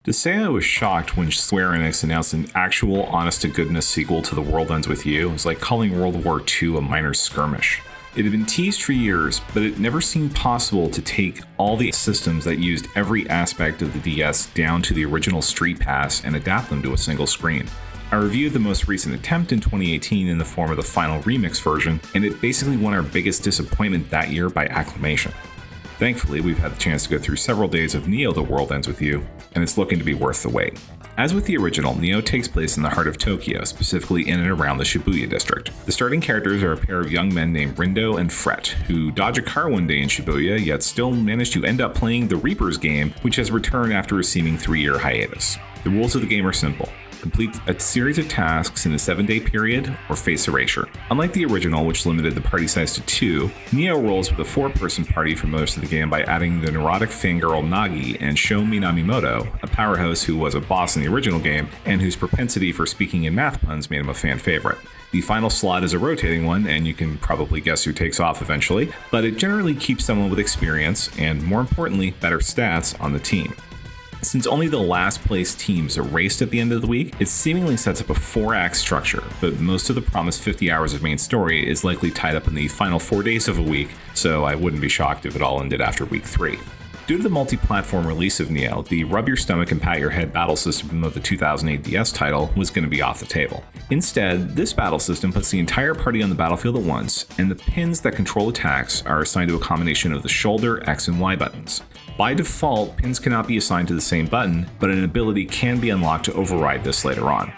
To say I was shocked when Square Enix announced an actual honest-to-goodness sequel to The World Ends With You is like calling World War II a minor skirmish. It had been teased for years, but it never seemed possible to take all the systems that used every aspect of the DS down to the original Street Pass and adapt them to a single screen. I reviewed the most recent attempt in 2018 in the form of the final remix version, and it basically won our biggest disappointment that year by acclamation. Thankfully, we've had the chance to go through several days of Neo: The World Ends With You, and it's looking to be worth the wait. As with the original, Neo takes place in the heart of Tokyo, specifically in and around the Shibuya district. The starting characters are a pair of young men named Rindo and Fret, who dodge a car one day in Shibuya, yet still manage to end up playing the Reaper's game, which has returned after a seeming 3-year hiatus. The rules of the game are simple. Complete a series of tasks in a 7-day period, or face erasure. Unlike the original, which limited the party size to 2, Neo rolls with a 4-person party for most of the game by adding the neurotic fangirl Nagi and Sho Minamimoto, a powerhouse who was a boss in the original game, and whose propensity for speaking in math puns made him a fan favorite. The final slot is a rotating one, and you can probably guess who takes off eventually, but it generally keeps someone with experience, and more importantly, better stats on the team. Since only the last place teams are raced at the end of the week, it seemingly sets up a 4-act structure, but most of the promised 50 hours of main story is likely tied up in the final 4 days of a week, so I wouldn't be shocked if it all ended after week 3. Due to the multi-platform release of Neo, the rub your stomach and pat your head battle system of the 2008 DS title was going to be off the table. Instead, this battle system puts the entire party on the battlefield at once, and the pins that control attacks are assigned to a combination of the shoulder, X, and Y buttons. By default, pins cannot be assigned to the same button, but an ability can be unlocked to override this later on.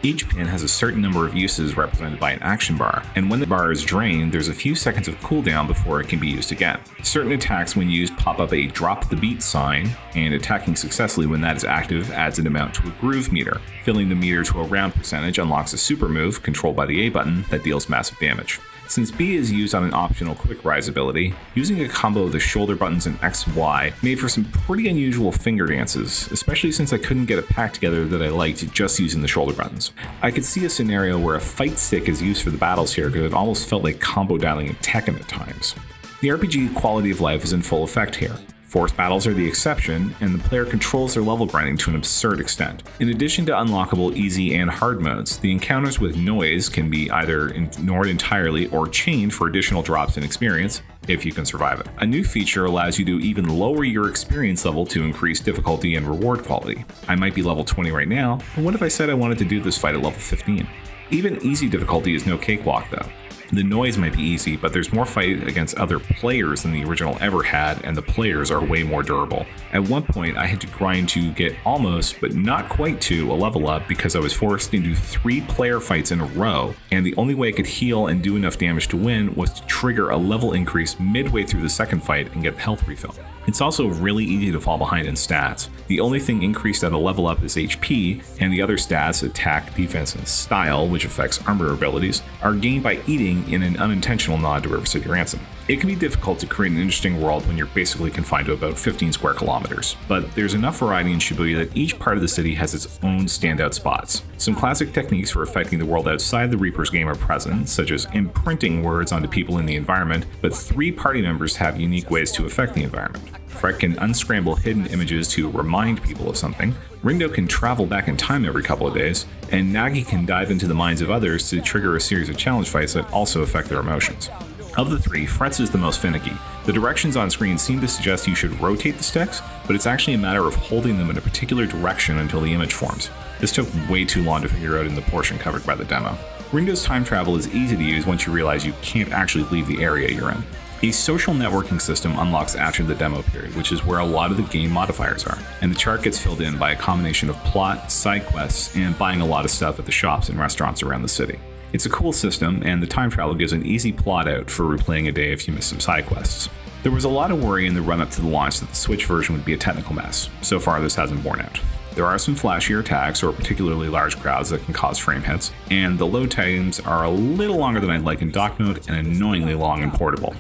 Each pin has a certain number of uses represented by an action bar, and when the bar is drained, there's a few seconds of cooldown before it can be used again. Certain attacks when used pop up a drop the beat sign, and attacking successfully when that is active adds an amount to a groove meter. Filling the meter to a round percentage unlocks a super move, controlled by the A button, that deals massive damage. Since B is used on an optional quick rise ability, using a combo of the shoulder buttons and X-Y made for some pretty unusual finger dances, especially since I couldn't get a pack together that I liked just using the shoulder buttons. I could see a scenario where a fight stick is used for the battles here because it almost felt like combo dialing in Tekken at times. The RPG quality of life is in full effect here. Forced battles are the exception, and the player controls their level grinding to an absurd extent. In addition to unlockable easy and hard modes, the encounters with noise can be either ignored entirely or chained for additional drops in experience, if you can survive it. A new feature allows you to even lower your experience level to increase difficulty and reward quality. I might be level 20 right now, but what if I said I wanted to do this fight at level 15? Even easy difficulty is no cakewalk though. The noise might be easy, but there's more fight against other players than the original ever had, and the players are way more durable. At one point, I had to grind to get almost, but not quite to, a level up because I was forced into 3 player fights in a row, and the only way I could heal and do enough damage to win was to trigger a level increase midway through the second fight and get the health refill. It's also really easy to fall behind in stats. The only thing increased at a level up is HP, and the other stats, attack, defense, and style, which affects armor abilities, are gained by eating in an unintentional nod to River City Ransom. It can be difficult to create an interesting world when you're basically confined to about 15 square kilometers, but there's enough variety in Shibuya that each part of the city has its own standout spots. Some classic techniques for affecting the world outside the Reaper's game are present, such as imprinting words onto people in the environment, but 3 party members have unique ways to affect the environment. Fret can unscramble hidden images to remind people of something, Rindo can travel back in time every couple of days, and Nagi can dive into the minds of others to trigger a series of challenge fights that also affect their emotions. Of the 3, Fret's is the most finicky. The directions on screen seem to suggest you should rotate the sticks, but it's actually a matter of holding them in a particular direction until the image forms. This took way too long to figure out in the portion covered by the demo. Rindo's time travel is easy to use once you realize you can't actually leave the area you're in. A social networking system unlocks after the demo period, which is where a lot of the game modifiers are, and the chart gets filled in by a combination of plot, side quests, and buying a lot of stuff at the shops and restaurants around the city. It's a cool system, and the time travel gives an easy plot out for replaying a day if you miss some side quests. There was a lot of worry in the run-up to the launch that the Switch version would be a technical mess. So far, this hasn't borne out. There are some flashier attacks or particularly large crowds that can cause frame hits, and the load times are a little longer than I'd like in dock mode and annoyingly long in portable.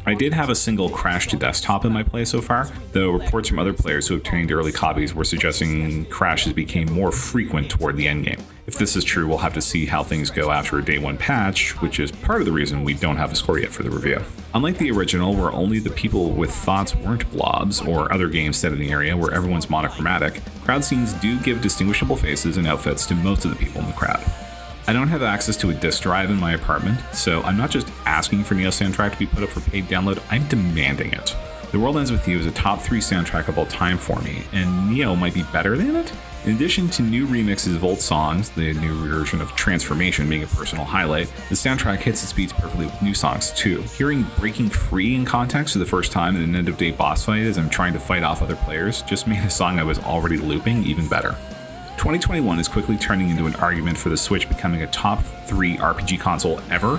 I did have a single crash to desktop in my play so far, though reports from other players who obtained early copies were suggesting crashes became more frequent toward the endgame. If this is true, we'll have to see how things go after a day one patch, which is part of the reason we don't have a score yet for the review. Unlike the original, where only the people with thoughts weren't blobs, or other games set in the area where everyone's monochromatic, crowd scenes do give distinguishable faces and outfits to most of the people in the crowd. I don't have access to a disc drive in my apartment, so I'm not just asking for Neo soundtrack to be put up for paid download, I'm demanding it. The World Ends With You is a top 3 soundtrack of all time for me, and Neo might be better than it? In addition to new remixes of old songs, the new version of Transformation being a personal highlight, the soundtrack hits its beats perfectly with new songs too. Hearing Breaking Free in context for the first time in an end-of-day boss fight as I'm trying to fight off other players just made a song I was already looping even better. 2021 is quickly turning into an argument for the Switch becoming a top 3 RPG console ever,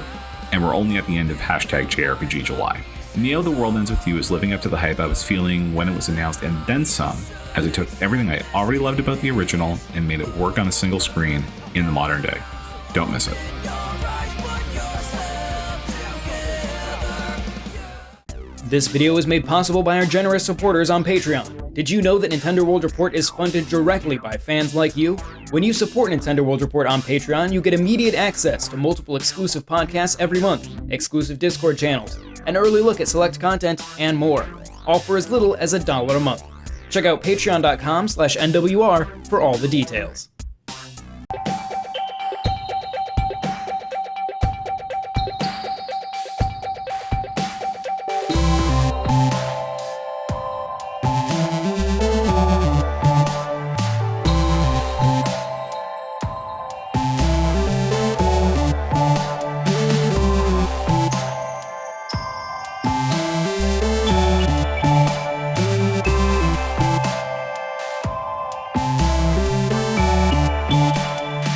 and we're only at the end of #JRPG July. Neo The World Ends With You is living up to the hype I was feeling when it was announced and then some, as it took everything I already loved about the original and made it work on a single screen in the modern day. Don't miss it. This video was made possible by our generous supporters on Patreon. Did you know that Nintendo World Report is funded directly by fans like you? When you support Nintendo World Report on Patreon, you get immediate access to multiple exclusive podcasts every month, exclusive Discord channels, an early look at select content, and more, all for as little as $1 a month. Check out patreon.com/NWR for all the details.